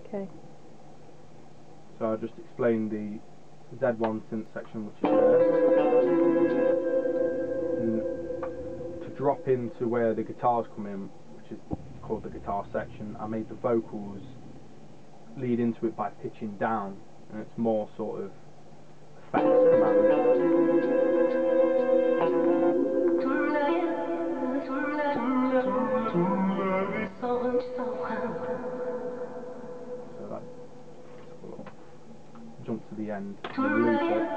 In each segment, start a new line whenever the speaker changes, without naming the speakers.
Okay.
So I'll just explain the Z1 synth section which is there. And to drop into where the guitars come in, which is called the guitar section, I made the vocals lead into it by pitching down, and it's more sort of effects commands. So that, jump to the end and then loop it.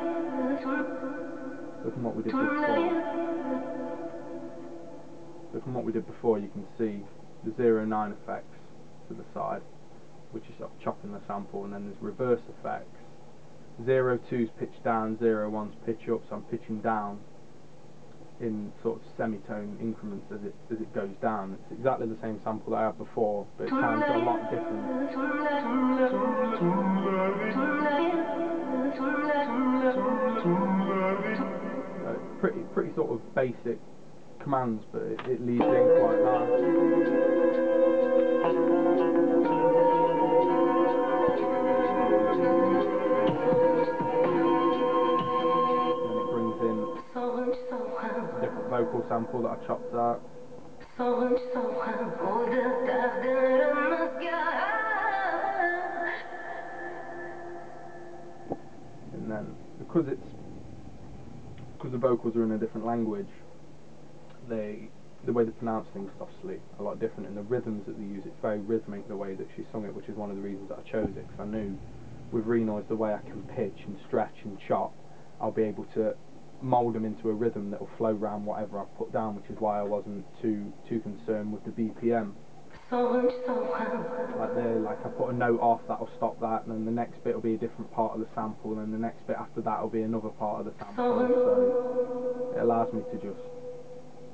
So from what we did before, you can see the 0-9 effects to the side, which is sort of chopping the sample, and then there's reverse effects. 0-2's pitch down, 0-1's pitch up, so I'm pitching down in sort of semitone increments as it goes down. It's exactly the same sample that I had before, but it sounds a lot different. Pretty sort of basic commands, but it leads in quite nice. And it brings in a different vocal sample that I chopped out. And then because the vocals are in a different language, the way they pronounce things is obviously a lot different, and the rhythms that they use, it's very rhythmic the way that she sung it, which is one of the reasons that I chose it, because I knew with Renoise the way I can pitch and stretch and chop, I'll be able to mould them into a rhythm that will flow around whatever I put down, which is why I wasn't too concerned with the BPM. Like there, like I put a note off, that'll stop that, and then the next bit will be a different part of the sample, and then the next bit after that will be another part of the sample, so it allows me to just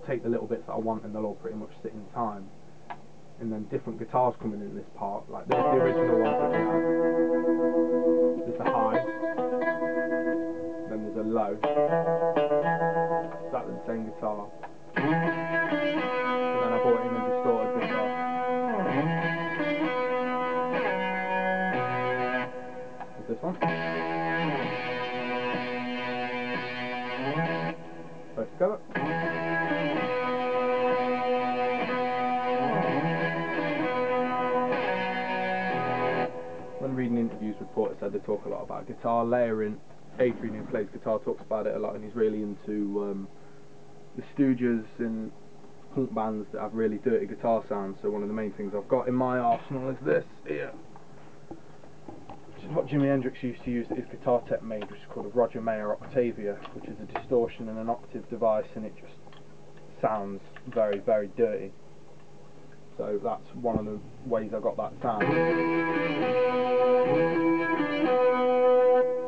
take the little bits that I want and they'll all pretty much sit in time. And then different guitars coming in this part, like there's the original ones that we had. There's the high, then there's a low. Exactly the same guitar. But then I brought in a distorted guitar. There's this one. Both together. When reading interviews with Portishead, they talk a lot about guitar layering. Adrian, who plays guitar, talks about it a lot, and he's really into the Stooges and punk bands that have really dirty guitar sounds. So one of the main things I've got in my arsenal is this here, which is what Jimi Hendrix used to use that his guitar tech made, which is called a Roger Mayer Octavia, which is a distortion and an octave device, and it just sounds very, very dirty. So that's one of the ways I got that sound. If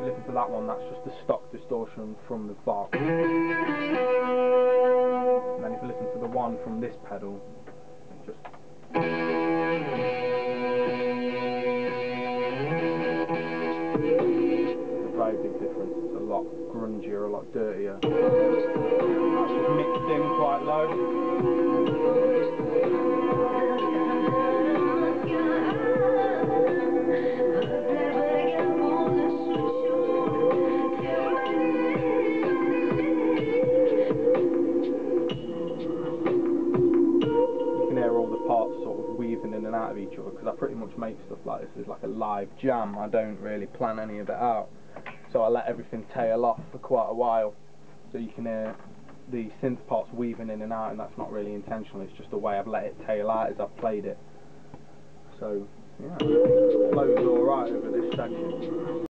you listen to that one, that's just a stock distortion from the Vox. And then if you listen to the one from this pedal, it just... There's a very big difference. It's a lot grungier, a lot dirtier. That's just mixed in quite low. Sort of weaving in and out of each other, because I pretty much make stuff like this as like a live jam. I don't really plan any of it out, so I let everything tail off for quite a while, so you can hear the synth parts weaving in and out, and that's not really intentional, it's just the way I've let it tail out as I've played it. So yeah, it flows alright over this section.